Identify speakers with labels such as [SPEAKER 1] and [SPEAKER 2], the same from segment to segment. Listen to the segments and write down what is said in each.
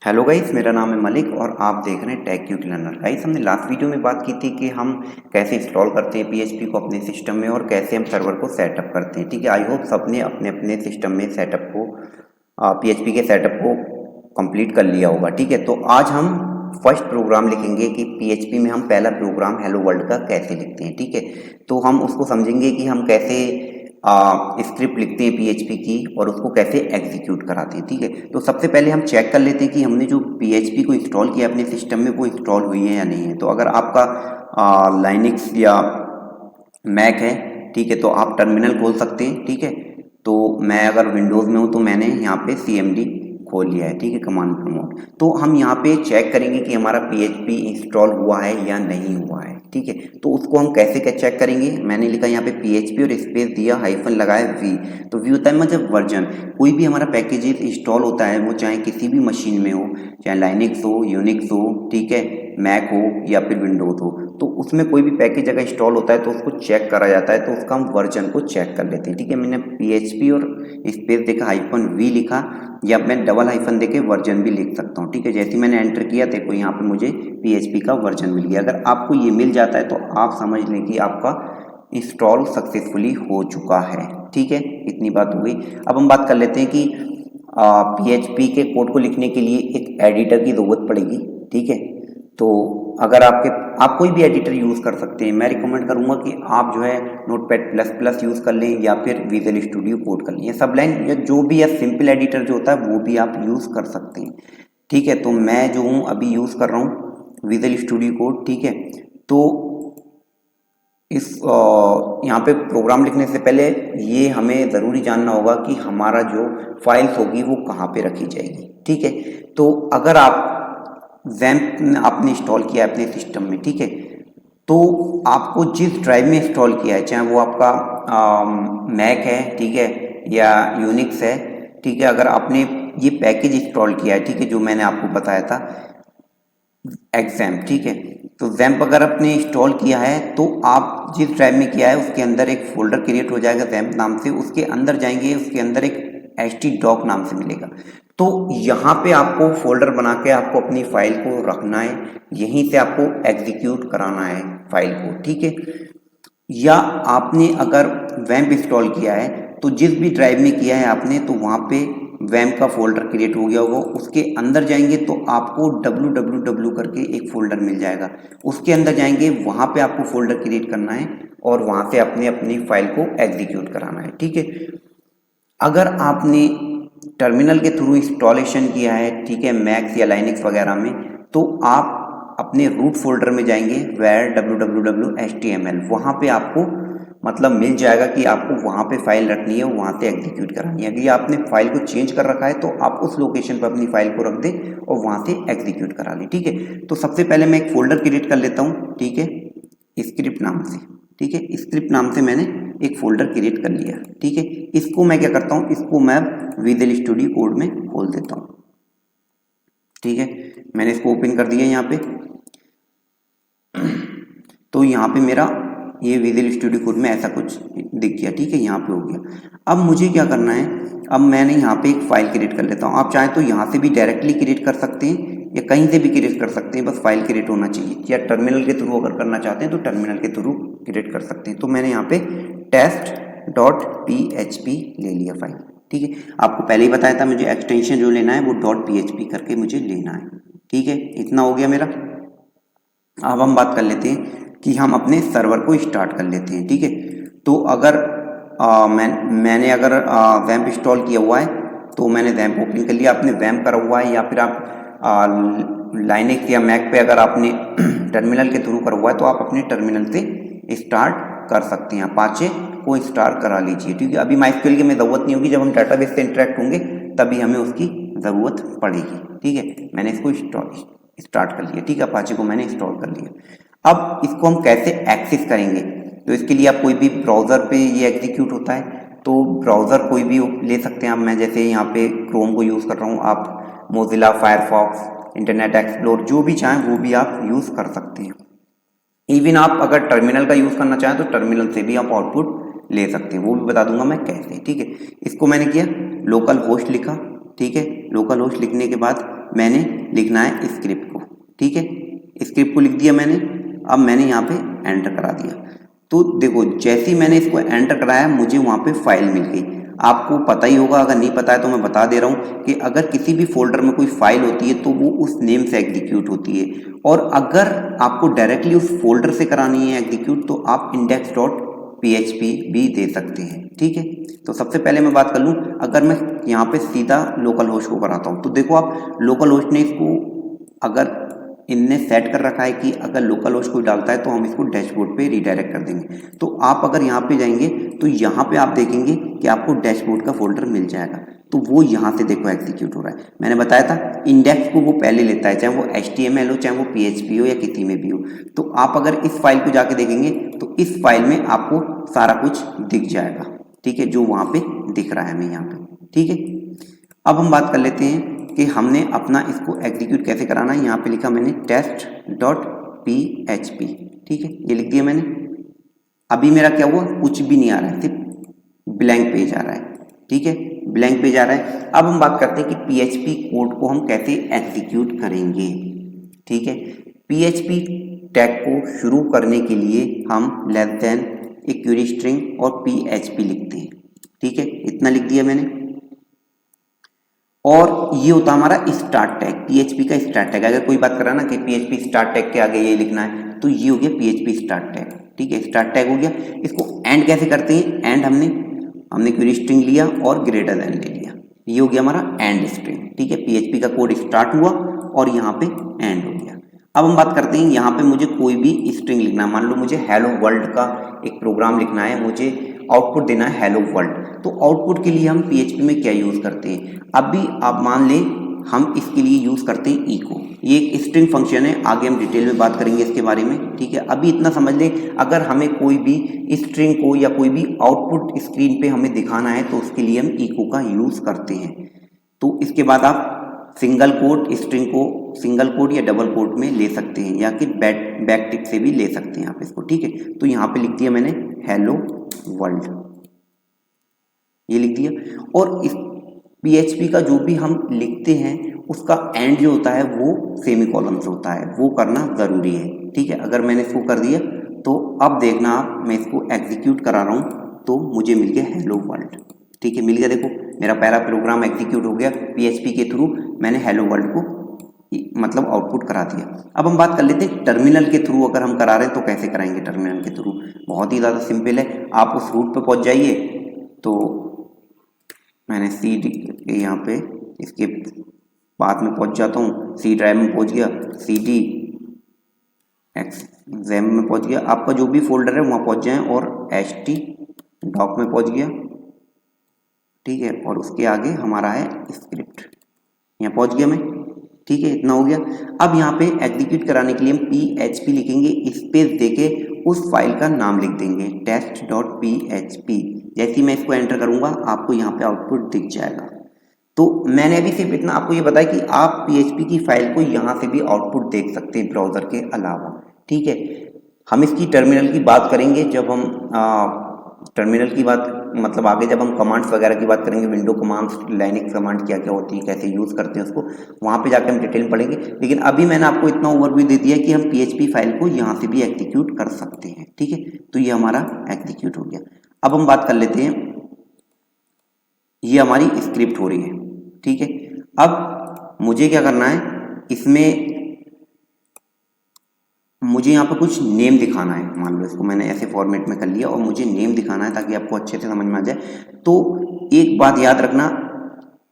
[SPEAKER 1] Hello guys, मेरा नाम है मलिक और आप देख रहे हैं टेक क्यूट लर्नर। गाइस, हमने लास्ट वीडियो में बात की थी कि हम कैसे इंस्टॉल करते हैं पीएचपी को अपने सिस्टम में और कैसे हम सर्वर को सेटअप करते हैं। ठीक है, आई होप सबने अपने अपने सिस्टम में सेटअप को पीएचपी के सेटअप को कंप्लीट कर लिया होगा। ठीक है, तो आज हम फर्स्ट प्रोग्राम लिखेंगे कि पीएचपी में हम पहला प्रोग्राम हेलो वर्ल्ड का कैसे लिखते हैं। ठीक है, तो हम उसको समझेंगे कि हम कैसे स्क्रिप्ट लिखते हैं पीएचपी की और उसको कैसे एग्जीक्यूट कराते हैं। ठीक है, तो सबसे पहले हम चेक कर लेते हैं कि हमने जो पीएचपी को इंस्टॉल किया अपने सिस्टम में वो इंस्टॉल हुई है या नहीं है। तो अगर आपका लाइनक्स या मैक है, ठीक है, तो आप टर्मिनल खोल सकते हैं। ठीक है, तो मैं अगर विंडोज़ में हूँ तो मैंने यहाँ पे CMD खोल लिया है। ठीक है, कमांड प्रमोट। तो हम यहाँ पे चेक करेंगे कि हमारा पीएचपी इंस्टॉल हुआ है या नहीं हुआ है। ठीक है, तो उसको हम कैसे क्या चेक करेंगे। मैंने लिखा यहाँ पे पीएचपी और स्पेस दिया, हाइफन लगाया वी। तो वी होता है मतलब वर्जन। कोई भी हमारा पैकेजेस इंस्टॉल होता है वो चाहे किसी भी मशीन में हो, चाहे लाइनक्स हो, यूनिक्स हो, ठीक है, मैक हो या फिर विंडोज हो, तो उसमें कोई भी पैकेज अगर इंस्टॉल होता है तो उसको चेक करा जाता है। तो उसका हम वर्जन को चेक कर लेते हैं। ठीक है, मैंने पीएचपी और स्पेस देखा, हाइफन वी लिखा, या मैं डबल हाइफन देके वर्जन भी लिख सकता हूँ। ठीक है, जैसे मैंने एंटर किया देखो यहाँ पे मुझे पीएचपी का वर्जन मिल गया। अगर आपको ये मिल जाता है तो आप समझ लें कि आपका इंस्टॉल सक्सेसफुली हो चुका है। ठीक है, इतनी बात हो गई। अब हम बात कर लेते हैं कि पीएचपी के कोड को लिखने के लिए एक एडिटर की ज़रूरत पड़ेगी। ठीक है, तो अगर आप कोई भी एडिटर यूज़ कर सकते हैं। मैं रिकमेंड करूँगा कि आप जो है नोटपैड प्लस प्लस यूज़ कर लें या फिर विजुअल स्टूडियो कोड कर लें, या सबलाइन या जो भी है सिंपल एडिटर जो होता है वो भी आप यूज़ कर सकते हैं। ठीक है, तो मैं जो हूँ अभी यूज़ कर रहा हूँ विजुअल स्टूडियो कोड। ठीक है, तो इस यहाँ पे प्रोग्राम लिखने से पहले ये हमें ज़रूरी जानना होगा कि हमारा जो फाइल्स होगी वो कहाँ पे रखी जाएगी। ठीक है, तो अगर आप वैम्प आपने इंस्टॉल किया है अपने सिस्टम में, ठीक है, तो आपको जिस ड्राइव में इंस्टॉल किया है, चाहे वो आपका मैक है, ठीक है, या यूनिक्स है, ठीक है, अगर आपने ये पैकेज इंस्टॉल किया है, ठीक है, जो मैंने आपको बताया था एग्जैम्प, ठीक है, तो जैम्प अगर आपने इंस्टॉल किया है तो आप जिस ड्राइव में किया है उसके अंदर एक फोल्डर क्रिएट हो जाएगा जैम्प नाम से। उसके अंदर जाएंगे, उसके अंदर एक htdoc नाम से मिलेगा। तो यहाँ पे आपको फोल्डर बना के आपको अपनी फाइल को रखना है, यहीं से आपको एग्जीक्यूट कराना है फाइल को। ठीक है, या आपने अगर वैम्प इंस्टॉल किया है तो जिस भी ड्राइव में किया है आपने, तो वहाँ पे वैम्प का फोल्डर क्रिएट हो गया होगा। उसके अंदर जाएंगे तो आपको www करके एक फोल्डर मिल जाएगा। उसके अंदर जाएंगे, वहाँ पे आपको फोल्डर क्रिएट करना है और वहाँ से अपने अपनी फाइल को एग्जीक्यूट कराना है। ठीक है, अगर आपने टर्मिनल के थ्रू इंस्टॉलेशन किया है, ठीक है, मैक्स या लाइनक्स वगैरह में, तो आप अपने रूट फोल्डर में जाएंगे where www.html, वहाँ पे आपको मतलब मिल जाएगा कि आपको वहाँ पे फाइल रखनी है, वहाँ से एग्जीक्यूट करानी है। अगर आपने फाइल को चेंज कर रखा है तो आप उस लोकेशन पर अपनी फाइल को रख दें और वहाँ से एग्जीक्यूट करा लें। ठीक है, तो सबसे पहले मैं एक फोल्डर क्रिएट कर लेता हूँ, ठीक है, स्क्रिप्ट नाम से। ठीक है, स्क्रिप्ट नाम से मैंने एक फोल्डर क्रिएट कर लिया। ठीक है, इसको मैं क्या करता हूँ, इसको मैं विजुअल स्टूडियो कोड में खोल देता हूँ। ठीक है, मैंने इसको ओपन कर दिया यहाँ पे। तो यहाँ पे मेरा ये विजुअल स्टूडियो कोड में ऐसा कुछ दिख गया। ठीक है, यहाँ पे हो गया। अब मुझे क्या करना है, अब मैंने यहाँ पे एक फाइल क्रिएट कर लेता हूँ। आप चाहें तो यहाँ से भी डायरेक्टली क्रिएट कर सकते हैं या कहीं से भी क्रिएट कर सकते हैं, बस फाइल क्रिएट होना चाहिए। या टर्मिनल के थ्रू अगर करना चाहते हैं तो टर्मिनल के थ्रू क्रिएट कर सकते हैं। तो मैंने यहाँ पे test.php ले लिया फाइल। ठीक है, आपको पहले ही बताया था मुझे एक्सटेंशन जो लेना है वो .php करके मुझे लेना है। ठीक है, इतना हो गया मेरा। अब हम बात कर लेते हैं कि हम अपने सर्वर को स्टार्ट कर लेते हैं। ठीक है, तो अगर मैंने अगर वैम्प इंस्टॉल किया हुआ है तो मैंने वैम्प ओपन कर लिया। आपने वैम्प करा हुआ है या फिर आप लाइनक्स या मैक पे अगर आपने टर्मिनल के थ्रू करा हुआ है तो आप अपने टर्मिनल से स्टार्ट कर सकते हैं। अपाचे को स्टार्ट करा लीजिए। ठीक है, अभी माइस्क्यूएल की हमें ज़रूरत नहीं होगी, जब हम डाटाबेस से इंटरेक्ट होंगे तभी हमें उसकी ज़रूरत पड़ेगी। ठीक है, मैंने इसको स्टार्ट कर लिया। ठीक है, अपाचे को मैंने इंस्टॉल कर लिया। अब इसको हम कैसे एक्सेस करेंगे, तो इसके लिए आप कोई भी ब्राउज़र पे ये एग्जीक्यूट होता है, तो ब्राउज़र कोई भी ले सकते हैं आप। मैं जैसे यहाँ पे क्रोम को यूज़ कर रहा हूँ, आप मोजिला, फायरफॉक्स, इंटरनेट एक्सप्लोर जो भी चाहें वो भी आप यूज़ कर सकते हैं। इवन आप अगर टर्मिनल का यूज़ करना चाहें तो टर्मिनल से भी आप आउटपुट ले सकते हैं, वो भी बता दूंगा मैं कैसे। ठीक है, इसको मैंने किया, लोकल होस्ट लिखा। ठीक है, लोकल होस्ट लिखने के बाद मैंने लिखना है स्क्रिप्ट को, ठीक है। स्क्रिप्ट को लिख दिया मैंने। अब मैंने यहाँ पे एंटर करा दिया। तो देखो जैसे ही मैंने इसको एंटर कराया मुझे वहाँ पे फाइल मिल गई। आपको पता ही होगा, अगर नहीं पता है तो मैं बता दे रहा हूँ कि अगर किसी भी फोल्डर में कोई फाइल होती है तो वो उस नेम से एग्जीक्यूट होती है, और अगर आपको डायरेक्टली उस फोल्डर से करानी है एग्जीक्यूट तो आप index.php भी दे सकते हैं, ठीक है। तो सबसे पहले मैं बात कर लूँ, अगर मैं यहाँ पे सीधा लोकल होस्ट को कराता हूँ तो देखो आप लोकल होस्ट ने इसको अगर इनने सेट कर रखा है कि अगर लोकल होस्ट कोई डालता है तो हम इसको डैशबोर्ड पे रिडायरेक्ट कर देंगे। तो आप अगर यहाँ पे जाएंगे तो यहाँ पे आप देखेंगे कि आपको डैशबोर्ड का फोल्डर मिल जाएगा। तो वो यहाँ से देखो एग्जीक्यूट हो रहा है। मैंने बताया था इंडेक्स को वो पहले लेता है, चाहे वो HTML हो चाहे वो PHP हो या किसी में भी हो। तो आप अगर इस फाइल को जाके देखेंगे तो इस फाइल में आपको सारा कुछ दिख जाएगा, ठीक है, जो वहाँ पे दिख रहा है हमें यहाँ पे, ठीक है। अब हम बात कर लेते हैं कि हमने अपना इसको एग्जीक्यूट कैसे कराना है। यहाँ पे लिखा मैंने test.php, ठीक है, ये लिख दिया मैंने। अभी मेरा क्या हुआ, कुछ भी नहीं आ रहा है, सिर्फ ब्लैंक पेज आ रहा है, ठीक है, ब्लैंक पेज आ रहा है। अब हम बात करते हैं कि PHP कोड को हम कैसे एग्जीक्यूट करेंगे, ठीक है। PHP टैग को शुरू करने के लिए हम लेस देन एक क्वेरी स्ट्रिंग और PHP लिखते हैं, ठीक है, इतना लिख दिया मैंने। और ये होता हमारा स्टार्ट टैग, PHP का स्टार्ट टैग। अगर कोई बात कर रहा है ना कि PHP स्टार्ट टैग के आगे ये लिखना है तो ये हो गया PHP स्टार्ट टैग, ठीक है, स्टार्ट टैग हो गया। इसको एंड कैसे करते हैं, एंड हमने क्वेरी स्ट्रिंग लिया और ग्रेटर देन ले लिया, ये हो गया हमारा एंड स्ट्रिंग, ठीक है। PHP का कोड स्टार्ट हुआ और यहाँ पे एंड हो गया। अब हम बात करते हैं, यहाँ पे मुझे कोई भी स्ट्रिंग लिखना है। मान लो मुझे हेलो वर्ल्ड का एक प्रोग्राम लिखना है, मुझे आउटपुट देना है हेलो वर्ल्ड। तो आउटपुट के लिए हम PHP में क्या यूज़ करते हैं, अभी आप मान लें हम इसके लिए यूज़ करते हैं इको। ये एक स्ट्रिंग फंक्शन है, आगे हम डिटेल में बात करेंगे इसके बारे में, ठीक है। अभी इतना समझ लें, अगर हमें कोई भी स्ट्रिंग को या कोई भी आउटपुट स्क्रीन पे हमें दिखाना है तो उसके लिए हम इको का यूज़ करते हैं। तो इसके बाद आप सिंगल कोट स्ट्रिंग को सिंगल कोट या डबल कोट में ले सकते हैं, या कि बैक टिक से भी ले सकते हैं आप इसको, ठीक है। तो यहाँ पे लिख दिया मैंने हेलो वर्ल्ड, ये लिख दिया। और इस PHP का जो भी हम लिखते हैं उसका एंड जो होता है वो सेमीकोलन से होता है, वो करना ज़रूरी है, ठीक है। अगर मैंने इसको कर दिया तो अब देखना आप, मैं इसको एग्जीक्यूट करा रहा हूँ तो मुझे मिल गया हेलो वर्ल्ड, ठीक है, मिल गया। देखो मेरा पहला प्रोग्राम एग्जीक्यूट हो गया, PHP के थ्रू मैंने हेलो वर्ल्ड को मतलब आउटपुट करा दिया। अब हम बात कर लेते हैं टर्मिनल के थ्रू अगर हम करा रहे हैं तो कैसे कराएंगे टर्मिनल के थ्रू। बहुत ही ज़्यादा सिंपल है, आप उस रूट पे पहुंच जाइए। तो मैंने CD यहाँ पे इसके बाद में पहुंच जाता हूँ, C ड्राइव में पहुंच गया, CD XAMPP में पहुंच गया, आपका जो भी फोल्डर है वहाँ पहुंच जाएं, और HT डॉक में पहुंच गया, ठीक है। और उसके आगे हमारा है स्क्रिप्ट, यहाँ पहुंच गया मैं, ठीक है, इतना हो गया। अब यहाँ पे एग्जीक्यूट कराने के लिए हम PHP लिखेंगे, स्पेस देके उस फाइल का नाम लिख देंगे test.php। जैसे ही मैं इसको एंटर करूंगा आपको यहाँ पे आउटपुट दिख जाएगा। तो मैंने अभी सिर्फ इतना आपको ये बताया कि आप PHP की फाइल को यहाँ से भी आउटपुट देख सकते हैं ब्राउजर के अलावा, ठीक है। हम इसकी टर्मिनल की बात करेंगे जब हम टर्मिनल की बात मतलब आगे जब हम कमांड्स वगैरह की बात करेंगे, विंडो कमांड्स, लाइनक्स कमांड क्या क्या होती है, कैसे यूज़ करते हैं उसको, वहाँ पे जाकर हम डिटेल में पढ़ेंगे। लेकिन अभी मैंने आपको इतना ओवरव्यू दे दिया कि हम PHP फाइल को यहाँ से भी एग्जीक्यूट कर सकते हैं, ठीक है। तो ये हमारा एग्जीक्यूट हो गया। अब हम बात कर लेते हैं, ये हमारी स्क्रिप्ट हो रही है, ठीक है। अब मुझे क्या करना है, इसमें मुझे यहाँ पर कुछ नेम दिखाना है। मान लो इसको मैंने ऐसे फॉर्मेट में कर लिया और मुझे नेम दिखाना है ताकि आपको अच्छे से समझ में आ जाए। तो एक बात याद रखना,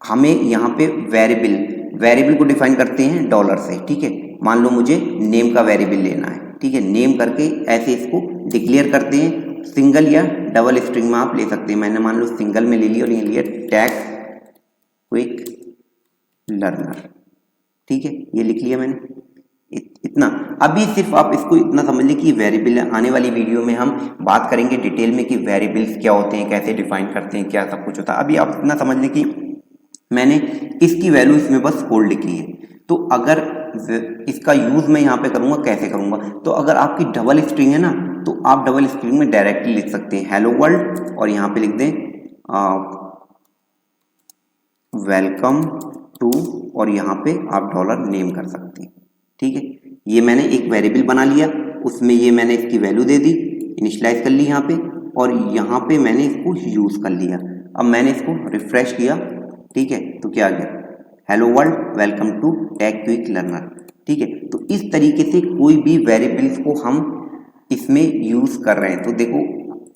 [SPEAKER 1] हमें यहाँ पे वेरिएबल को डिफाइन करते हैं डॉलर से, ठीक है। मान लो मुझे नेम का वेरिएबल लेना है, ठीक है, नेम करके ऐसे इसको डिक्लेयर करते हैं। सिंगल या डबल स्ट्रिंग में आप ले सकते हैं। मैंने मान लो सिंगल में ले लिया और ये लिया टैग क्विक लर्नर, ठीक है, ये लिख लिया मैंने इतना। अभी सिर्फ आप इसको इतना समझ लें कि वेरिएबल, आने वाली वीडियो में हम बात करेंगे डिटेल में कि वेरिएबल्स क्या होते हैं, कैसे डिफाइन करते हैं, क्या सब कुछ होता है। अभी आप इतना समझ लें कि मैंने इसकी वैल्यू इसमें बस होल्ड की है। तो अगर इसका यूज मैं यहाँ पे करूँगा, कैसे करूँगा, तो अगर आपकी डबल स्ट्रिंग है ना तो आप डबल स्ट्रिंग में डायरेक्टली लिख सकते हैं हेलो वर्ल्ड और यहाँ पे लिख दें वेलकम टू और यहाँ पे आप डॉलर नेम कर सकते हैं। ठीक है, ये मैंने एक वेरिएबल बना लिया, उसमें ये मैंने इसकी वैल्यू दे दी, इनिशियलाइज कर ली यहाँ पे, और यहाँ पे मैंने इसको यूज़ कर लिया। अब मैंने इसको रिफ्रेश किया, ठीक है, तो क्या आ गया, hello world welcome to tech quick learner. ठीक है, तो इस तरीके से कोई भी वेरिएबल्स को हम इसमें यूज़ कर रहे हैं। तो देखो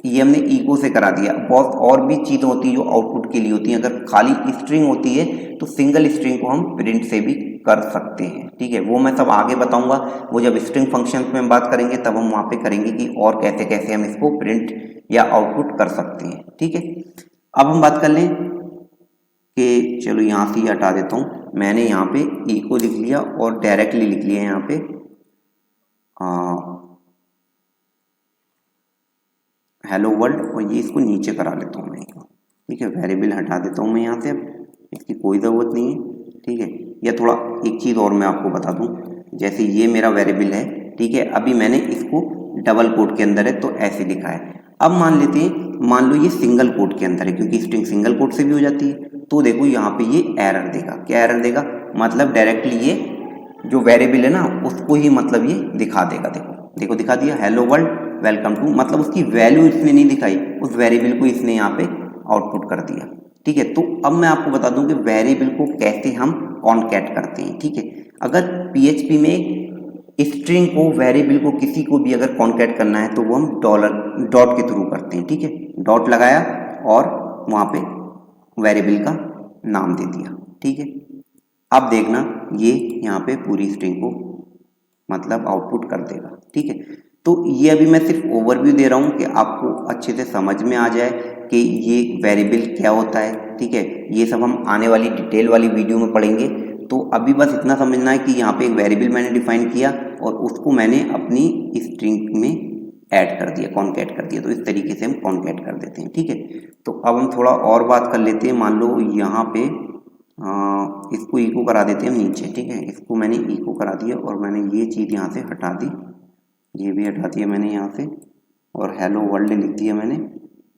[SPEAKER 1] ये हमने इको से करा दिया। बहुत और भी चीज़ें होती है जो आउटपुट के लिए होती हैं। अगर खाली स्ट्रिंग होती है तो सिंगल स्ट्रिंग को हम प्रिंट से भी कर सकते हैं। ठीक है, वो मैं सब आगे बताऊंगा। वो जब स्ट्रिंग फंक्शंस में बात करेंगे तब हम वहाँ पे करेंगे कि और कैसे कैसे हम इसको प्रिंट या आउटपुट कर सकते हैं। ठीक है, अब हम बात कर लें कि चलो यहाँ से ही हटा देता हूँ। मैंने यहाँ पे इको लिख लिया और डायरेक्टली लिख लिया यहाँ पे हेलो वर्ल्ड, और ये इसको नीचे करा लेता हूँ मैं। ठीक है, वेरिएबल हटा देता हूँ मैं यहाँ से, अब इसकी कोई ज़रूरत नहीं है। ठीक है, या थोड़ा एक चीज़ और मैं आपको बता दूँ, जैसे ये मेरा वेरिएबल है, ठीक है, अभी मैंने इसको डबल कोट के अंदर है तो ऐसे लिखा है। अब मान लेते हैं, मान लो ये सिंगल कोट के अंदर है, क्योंकि स्ट्रिंग सिंगल कोट से भी हो जाती है। तो देखो यहाँ पे ये एरर देगा। क्या एरर देगा, मतलब डायरेक्टली ये जो वेरिएबल है ना उसको ही मतलब ये दिखा देगा। देखो देखो दिखा दिया, हेलो वर्ल्ड वेलकम टू, मतलब उसकी वैल्यू इसने नहीं दिखाई, उस वेरिएबल को इसने यहाँ पे आउटपुट कर दिया। ठीक है, तो अब मैं आपको बता दूं कि वेरिएबल को कैसे हम कॉन्कैट करते हैं। ठीक है, अगर पीएचपी में स्ट्रिंग को, वेरिएबल को, किसी को भी अगर कॉन्कैट करना है तो वो हम डॉट के थ्रू करते हैं। ठीक है, डॉट लगाया और वहाँ पे वेरिएबल का नाम दे दिया। ठीक है, अब देखना ये यहाँ पे पूरी स्ट्रिंग को मतलब आउटपुट कर देगा। ठीक है, तो ये अभी मैं सिर्फ ओवरव्यू दे रहा हूँ कि आपको अच्छे से समझ में आ जाए कि ये वेरिएबल क्या होता है। ठीक है, ये सब हम आने वाली डिटेल वाली वीडियो में पढ़ेंगे। तो अभी बस इतना समझना है कि यहाँ पे एक वेरिएबल मैंने डिफाइन किया और उसको मैंने अपनी स्ट्रिंग में ऐड कर दिया, कॉन्कैट कर दिया। तो इस तरीके से हम कॉन्कैट कर देते हैं। ठीक है, तो अब हम थोड़ा और बात कर लेते हैं। मान लो यहाँ पे इसको इको करा देते हैं हम नीचे। ठीक है, इसको मैंने इको करा दिया और मैंने ये चीज़ यहाँ से हटा दी, ये भी हटा दिया मैंने यहाँ से, और हेलो वर्ल्ड लिख दिया मैंने,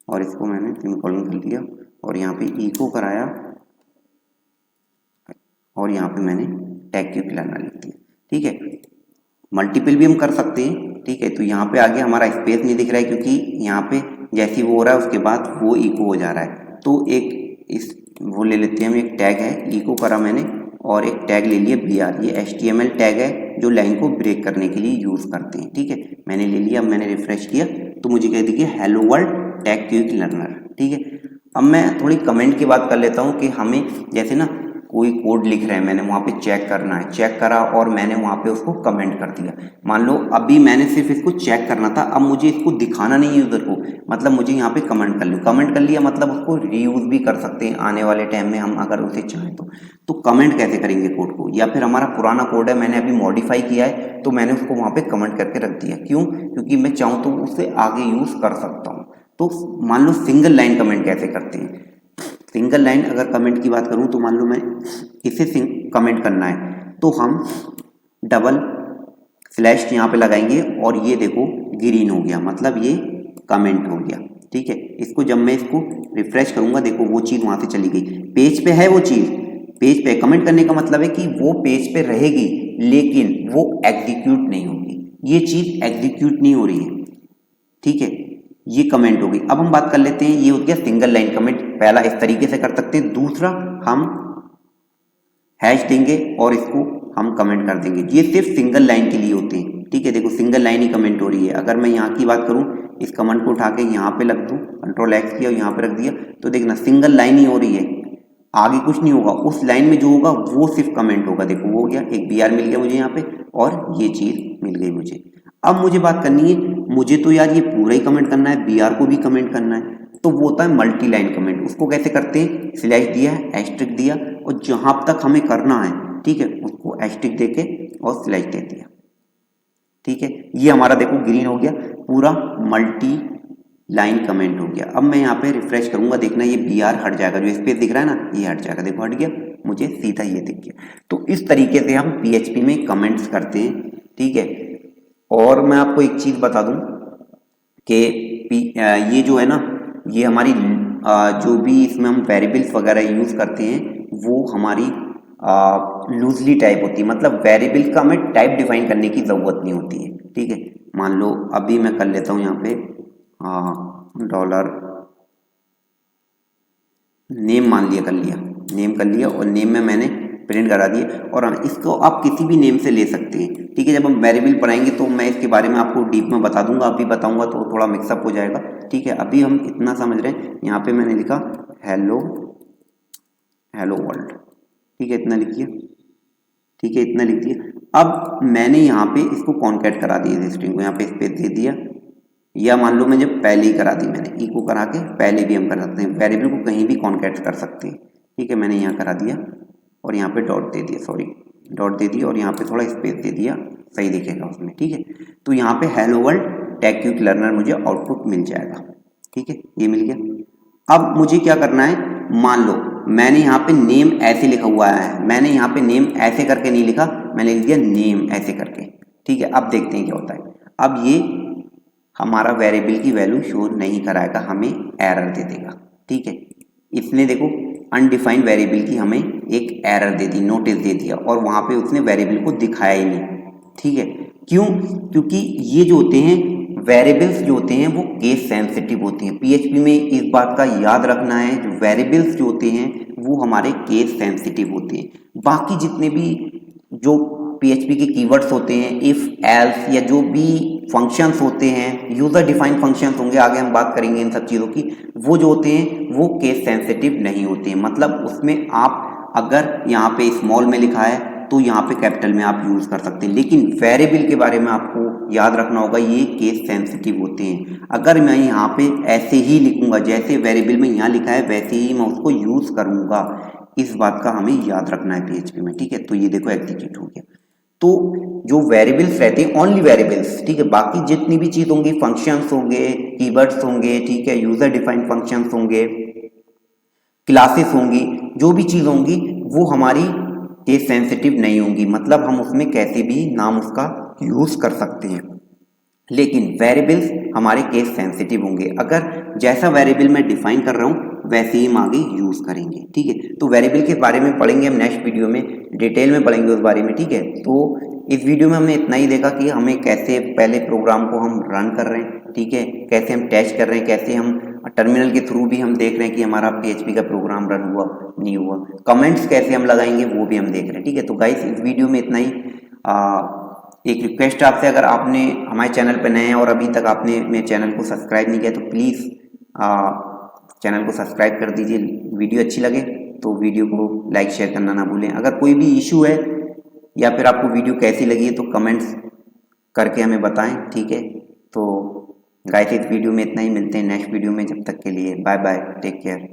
[SPEAKER 1] और इसको मैंने सेमीकोलन कर दिया और यहाँ पे इको कराया और यहाँ पे मैंने टेक क्विक लर्नर लिख दिया। ठीक है, मल्टीपल भी हम कर सकते हैं। ठीक है, तो यहाँ पे आगे हमारा स्पेस नहीं दिख रहा है क्योंकि यहाँ पे जैसे वो हो रहा है उसके बाद वो इको हो जा रहा है। तो एक इस वो ले लेते हैं हम, एक टैग है, इको करा मैंने और एक टैग ले लिया br, ये HTML टैग है जो लाइन को ब्रेक करने के लिए यूज़ करते हैं। ठीक है, मैंने ले लिया। अब मैंने रिफ्रेश किया तो मुझे कह दीजिए hello world tech quick learner. ठीक है, अब मैं थोड़ी कमेंट की बात कर लेता हूँ कि हमें जैसे ना कोई कोड लिख रहे हैं, मैंने वहाँ पे चेक करना है, चेक करा और मैंने वहाँ पे उसको कमेंट कर दिया। मान लो अभी मैंने सिर्फ इसको चेक करना था, अब मुझे इसको दिखाना नहीं है यूज़र को, मतलब मुझे यहाँ पे कमेंट कर लूँ। कमेंट कर लिया मतलब उसको रीयूज़ भी कर सकते हैं आने वाले टाइम में हम अगर उसे चाहें तो कमेंट कैसे करेंगे कोड को, या फिर हमारा पुराना कोड है मैंने अभी मॉडिफाई किया है तो मैंने उसको वहाँ पे कमेंट करके रख दिया। क्यों, क्योंकि मैं चाहूँ तो उसे आगे यूज़ कर सकता हूँ। तो मान लो सिंगल लाइन कमेंट कैसे करते हैं। सिंगल लाइन अगर कमेंट की बात करूं तो मान लो मैं इसे कमेंट करना है तो हम डबल स्लैश यहाँ पे लगाएंगे और ये देखो ग्रीन हो गया, मतलब ये कमेंट हो गया। ठीक है, इसको जब मैं इसको रिफ्रेश करूंगा देखो वो चीज़ वहाँ से चली गई, पेज पे है वो चीज़, पेज पे कमेंट करने का मतलब है कि वो पेज पे रहेगी लेकिन वो एग्जीक्यूट नहीं होगी, ये चीज़ एग्जीक्यूट नहीं हो रही है। ठीक है, ये कमेंट हो गई। अब हम बात कर लेते हैं, ये हो गया सिंगल लाइन कमेंट। पहला इस तरीके से कर सकते हैं, दूसरा हम हैश देंगे और इसको हम कमेंट कर देंगे। ये सिर्फ सिंगल लाइन के लिए होते हैं। ठीक है, देखो सिंगल लाइन ही कमेंट हो रही है। अगर मैं यहाँ की बात करूँ, इस कमेंट को उठा के यहाँ पे लग दूँ, कंट्रोल एक्स किया और यहाँ पे रख दिया, तो देखना सिंगल लाइन ही हो रही है, आगे कुछ नहीं होगा। उस लाइन में जो होगा वो सिर्फ कमेंट होगा। देखो वो हो गया, एक br मिल गया मुझे यहाँ पे और ये चीज़ मिल गई मुझे। अब मुझे बात करनी है, मुझे तो यार ये पूरा ही कमेंट करना है, br को भी कमेंट करना है, तो वो होता है मल्टी लाइन कमेंट। उसको कैसे करते हैं, स्लैश दिया, एस्ट्रिक दिया और जहां तक हमें करना है, ठीक है, उसको एस्ट्रिक देके और स्लैश दे दिया। ठीक है, ये हमारा देखो ग्रीन हो गया, पूरा मल्टी लाइन कमेंट हो गया। अब मैं यहाँ पे रिफ्रेश करूंगा, देखना ये br हट जाएगा, जो स्पेस दिख रहा है ना ये हट जाएगा, देखो हट गया, मुझे सीधा ये दिख गया। तो इस तरीके से हम PHP में कमेंट्स करते हैं। ठीक है, और मैं आपको एक चीज बता दूं कि ये जो है ना, ये हमारी जो भी इसमें हम वेरिएबल्स वगैरह यूज करते हैं वो हमारी लूजली टाइप होती है, मतलब वेरिएबल का हमें टाइप डिफाइन करने की ज़रूरत नहीं होती है। ठीक है, मान लो अभी मैं कर लेता हूँ यहाँ पे डॉलर नेम मान लिया, कर लिया नेम कर लिया, और नेम में मैंने प्रिंट करा दिया, और इसको आप किसी भी नेम से ले सकते हैं। ठीक है, जब हम वेरिएबल पढ़ाएंगे तो मैं इसके बारे में आपको डीप में बता दूंगा, अभी बताऊंगा तो थोड़ा मिक्सअप हो जाएगा। ठीक है, अभी हम इतना समझ रहे हैं, यहाँ पे मैंने लिखा हेलो हेलो वर्ल्ड। ठीक है, इतना लिखिए। ठीक है, इतना लिख दिया। अब मैंने यहाँ पे इसको कॉन्कैट करा दिया, स्ट्रिंग को यहाँ पे स्पेस दे दिया, या मान लो मैंने पहले ही करा दी, मैंने इको करा के पहले भी हम कर सकते हैं, वेरिएबल को कहीं भी कॉन्कैट कर सकते हैं। ठीक है, मैंने यहाँ करा दिया और यहाँ पे डॉट दे दिया, सॉरी डॉट दे दिया, और यहाँ पे थोड़ा स्पेस दे दिया, सही दिखेगा उसमें। ठीक है, तो यहाँ पे हेलो वर्ल्ड टेक्यूक लर्नर मुझे आउटपुट मिल जाएगा। ठीक है, ये मिल गया। अब मुझे क्या करना है, मान लो मैंने यहाँ पे नेम ऐसे लिखा हुआ है, मैंने यहाँ पे नेम ऐसे करके नहीं लिखा, मैंने लिख दिया नेम ऐसे करके। ठीक है, अब देखते हैं क्या होता है। अब ये हमारा वेरिएबल की वैल्यू शो नहीं कराएगा, हमें एरर दे देगा। ठीक है, इसने देखो अनडिफाइंड वेरिएबल की हमें एक एरर दे दी, नोटिस दे दिया, और वहां पे उसने वेरिएबल को दिखाया ही नहीं। ठीक है, क्यों? क्योंकि ये जो होते हैं वेरिएबल्स जो होते हैं वो केस सेंसिटिव होते हैं। पीएचपी में इस बात का याद रखना है, जो वेरिएबल्स जो होते हैं वो हमारे केस सेंसिटिव होते हैं। बाकी जितने भी जो पीएचपी के कीवर्ड्स होते हैं, इफ एल्स या जो भी फंक्शंस होते हैं, यूजर डिफाइंड फंक्शंस होंगे, आगे हम बात करेंगे इन सब चीज़ों की, वो जो होते हैं वो केस सेंसिटिव नहीं होते हैं। मतलब उसमें आप अगर यहाँ पे स्मॉल में लिखा है तो यहाँ पे कैपिटल में आप यूज कर सकते हैं, लेकिन वेरिएबल के बारे में आपको याद रखना होगा, ये केस सेंसिटिव होते हैं। अगर मैं यहाँ पे ऐसे ही लिखूंगा, जैसे वेरिएबल में यहाँ लिखा है वैसे ही मैं उसको यूज करूंगा, इस बात का हमें याद रखना है पीएचपी में। ठीक है, तो ये देखो एग्जीक्यूट हो गया। तो जो वेरिएबल्स रहते हैं ओनली वेरिएबल्स, ठीक है, बाकी जितनी भी चीज होंगी, फंक्शंस होंगे, कीवर्ड्स होंगे, ठीक है, यूजर डिफाइंड फंक्शंस होंगे, क्लासेस होंगी, जो भी चीज होंगी वो हमारी केस सेंसिटिव नहीं होंगी, मतलब हम उसमें कैसे भी नाम उसका यूज कर सकते हैं। लेकिन वेरिएबल्स हमारे केस सेंसिटिव होंगे, अगर जैसा वेरिएबल मैं डिफाइन कर रहा हूँ वैसे ही हम आगे यूज करेंगे। ठीक है, तो वेरिएबल के बारे में पढ़ेंगे हम नेक्स्ट वीडियो में, डिटेल में पढ़ेंगे उस बारे में। ठीक है, तो इस वीडियो में हमने इतना ही देखा कि हमें कैसे पहले प्रोग्राम को हम रन कर रहे हैं, ठीक है, कैसे हम टेस्ट कर रहे हैं, कैसे हम टर्मिनल के थ्रू भी हम देख रहे हैं कि हमारा पीएचपी का प्रोग्राम रन हुआ नहीं हुआ, कमेंट्स कैसे हम लगाएंगे वो भी हम देख रहे हैं। ठीक है, तो गाइस इस वीडियो में इतना ही। एक रिक्वेस्ट आपसे, अगर आपने हमारे चैनल पर नए हैं और अभी तक आपने मेरे चैनल को सब्सक्राइब नहीं किया तो प्लीज़ चैनल को सब्सक्राइब कर दीजिए। वीडियो अच्छी लगे तो वीडियो को लाइक शेयर करना ना भूलें। अगर कोई भी इशू है या फिर आपको वीडियो कैसी लगी है तो कमेंट्स करके हमें बताएं। ठीक है, तो गाइस इस वीडियो में इतना ही, मिलते हैं नेक्स्ट वीडियो में, जब तक के लिए बाय बाय, टेक केयर।